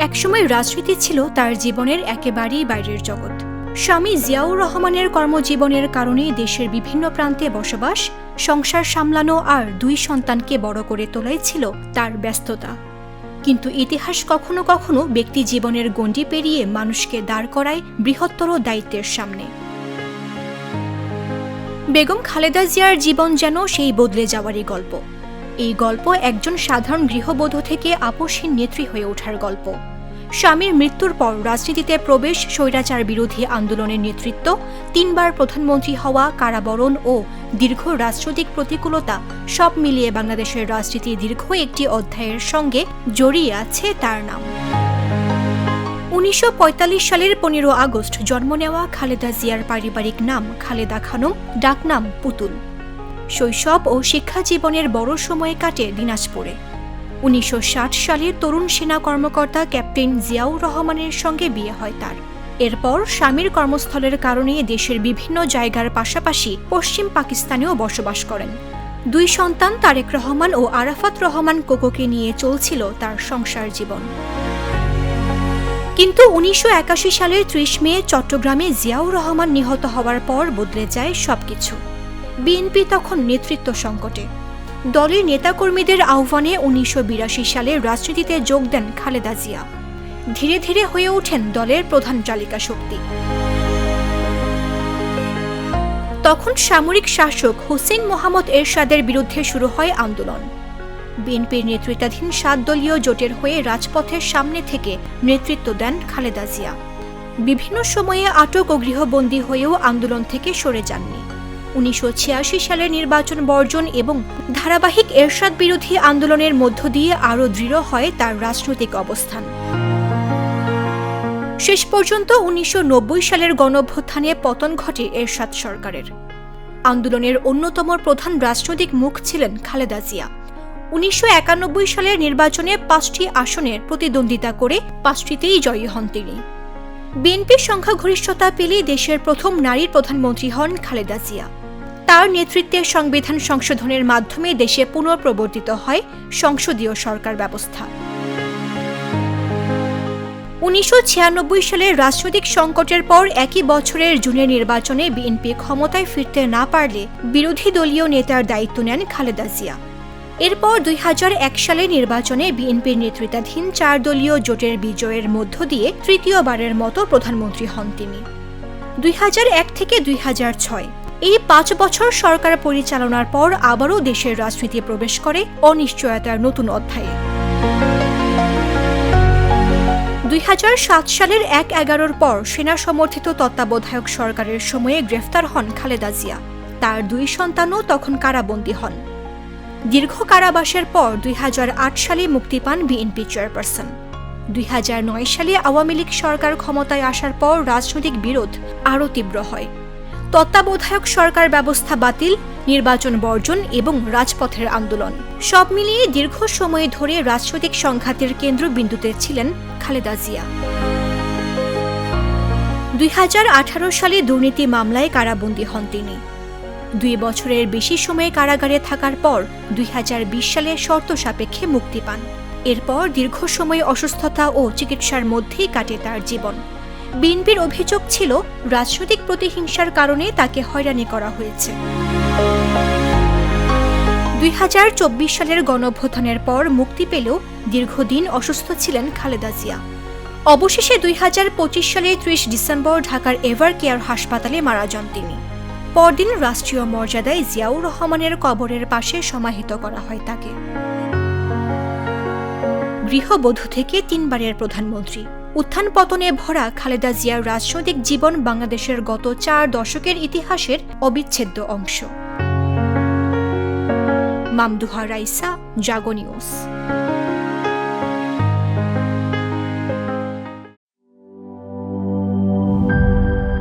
একসময় রাজনীতি ছিল তার জীবনের একেবারেই বাইরের জগৎ। স্বামী জিয়াউর রহমানের কর্মজীবনের কারণে দেশের বিভিন্ন প্রান্তে বসবাস, সংসার সামলানো আর 2 সন্তানকে বড় করে তোলাই ছিল তার ব্যস্ততা। কিন্তু ইতিহাস কখনো কখনো ব্যক্তি জীবনের গণ্ডি পেরিয়ে মানুষকে দাঁড় করায় বৃহত্তর দায়িত্বের সামনে। বেগম খালেদা জিয়ার জীবন যেন সেই বদলে যাওয়ারই গল্প। এই গল্প একজন সাধারণ গৃহবধূ থেকে আপসহীন নেত্রী হয়ে ওঠার গল্প। স্বামীর মৃত্যুর পর রাজনীতিতে প্রবেশ, স্বৈরাচার বিরোধী আন্দোলনের নেতৃত্ব, 3 বার প্রধানমন্ত্রী হওয়া, কারাবরণ ও দীর্ঘ রাজনৈতিক প্রতিকূলতা সব মিলিয়ে বাংলাদেশের রাজনীতির দীর্ঘ একটি অধ্যায়ের সঙ্গে জড়িয়ে আছে তার নাম। 1945 সালের 15 আগস্ট জন্ম নেওয়া খালেদা জিয়ার পারিবারিক নাম খালেদা খানম, ডাকনাম পুতুল। শৈশব ও শিক্ষা জীবনের বড় সময় কাটে দিনাজপুরে। 1960 সালের তরুণ সেনা কর্মকর্তা ক্যাপ্টেন জিয়াউর রহমানের সঙ্গে বিয়ে হয় তার। এরপর স্বামীর কর্মস্থলের কারণে দেশের বিভিন্ন জায়গার পাশাপাশি পশ্চিম পাকিস্তানেও বসবাস করেন। 2 সন্তান তারেক রহমান ও আরাফাত রহমান কোকোকে নিয়ে চলছিল তার সংসার জীবন। কিন্তু 1981 সালের 30 মে চট্টগ্রামে জিয়াউর রহমান নিহত হওয়ার পর বদলে যায় সবকিছু। বিএনপি তখন নেতৃত্ব সংকটে। দলের নেতাকর্মীদের আহ্বানে 1982 সালে রাজনীতিতে যোগ দেন খালেদা জিয়া। ধীরে ধীরে হয়ে ওঠেন দলের প্রধান চালিকা শক্তি। তখন সামরিক শাসক হোসেন মোহাম্মদ এরশাদের বিরুদ্ধে শুরু হয় আন্দোলন। বিএনপির নেতৃত্বাধীন 7 দলীয় জোটের হয়ে রাজপথের সামনে থেকে নেতৃত্ব দেন খালেদা জিয়া। বিভিন্ন সময়ে আটক ও গৃহবন্দী হয়েও আন্দোলন থেকে সরে যাননি। 1986 সালের নির্বাচন বর্জন এবং ধারাবাহিক এরশাদ বিরোধী আন্দোলনের মধ্য দিয়ে আরও দৃঢ় হয় তার রাজনৈতিক অবস্থান। শেষ পর্যন্ত 1990 সালের গণঅভ্যুত্থানে পতন ঘটে এরশাদ সরকারের। আন্দোলনের অন্যতম প্রধান রাজনৈতিক মুখ ছিলেন খালেদা জিয়া। 1991 সালের নির্বাচনে 5টি আসনের প্রতিদ্বন্দ্বিতা করে 5টিতেই জয়ী হন তিনি। বিএনপির সংখ্যাগরিষ্ঠতা পেলে দেশের প্রথম নারী প্রধানমন্ত্রী হন খালেদা জিয়া। তার নেতৃত্বে সংবিধান সংশোধনের মাধ্যমে দেশে পুনঃপ্রবর্তিত হয় সংসদীয় সরকার ব্যবস্থা। 1996 সালের রাজনৈতিক সংকটের পর একই বছরের জুনের নির্বাচনে বিএনপি ক্ষমতায় ফিরতে না পারলে বিরোধী দলীয় নেতার দায়িত্ব নেন খালেদা জিয়া। এরপর 2001 সালের নির্বাচনে বিএনপির নেতৃত্বাধীন 4 দলীয় জোটের বিজয়ের মধ্য দিয়ে তৃতীয়বারের মতো প্রধানমন্ত্রী হন তিনি। 2001 থেকে 2006 এই 5 বছর সরকার পরিচালনার পর আবারও দেশের রাজনীতি প্রবেশ করে অনিশ্চয়তার নতুন অধ্যায়ে। 2007 সালের 1/11 পর সেনা সমর্থিত তত্ত্বাবধায়ক সরকারের সময়ে গ্রেফতার হন খালেদা জিয়া। তার 2 সন্তানও তখন কারাবন্দী হন। দীর্ঘ কারাবাসের পর 2008 সালে মুক্তি পান বিএনপি চেয়ারপারসন। 2009 সালে আওয়ামী লীগ সরকার ক্ষমতায় আসার পর রাজনৈতিক বিরোধ আরও তীব্র হয়। তত্ত্বাবধায়ক সরকার ব্যবস্থা বাতিল, নির্বাচন বর্জন এবং রাজপথের আন্দোলন সব মিলিয়ে দীর্ঘ সময় ধরে রাজনৈতিক সংঘাতের কেন্দ্রবিন্দুতে ছিলেন খালেদা জিয়া। 2018 সালে দুর্নীতি মামলায় কারাবন্দী হন তিনি। 2 বছরের বেশি সময় কারাগারে থাকার পর 2020 সালে শর্ত সাপেক্ষে মুক্তি পান। এরপর দীর্ঘ সময় অসুস্থতা ও চিকিৎসার মধ্যেই কাটে তার জীবন। বিএনপির অভিযোগ ছিল রাজনৈতিক প্রতিহিংসার কারণে তাকে হয়রানি করা হয়েছে। 2024 সালের গণঅভ্যুত্থানের পর মুক্তি পেলেও দীর্ঘদিন অসুস্থ ছিলেন খালেদা জিয়া। অবশেষে 2025 সালের 30 ডিসেম্বর ঢাকার এভার কেয়ার হাসপাতালে মারা যান তিনি। পরদিন রাষ্ট্রীয় মর্যাদায় জিয়াউর রহমানের কবরের পাশে সমাহিত করা হয় তাকে। গৃহবধূ থেকে 3 বারের প্রধানমন্ত্রী, উত্থান পতনে ভরা খালেদা জিয়ার রাজনৈতিক জীবন বাংলাদেশের গত 4 দশকের ইতিহাসের অবিচ্ছেদ্য অংশ। Mamduha Raisa, Jago news.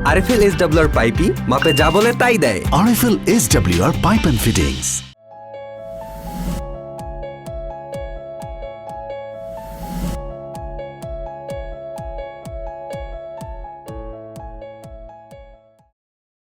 RFL SWR পাইপই মাপে যা বলে তাই দেয়। RFL SWR pipe and fittings.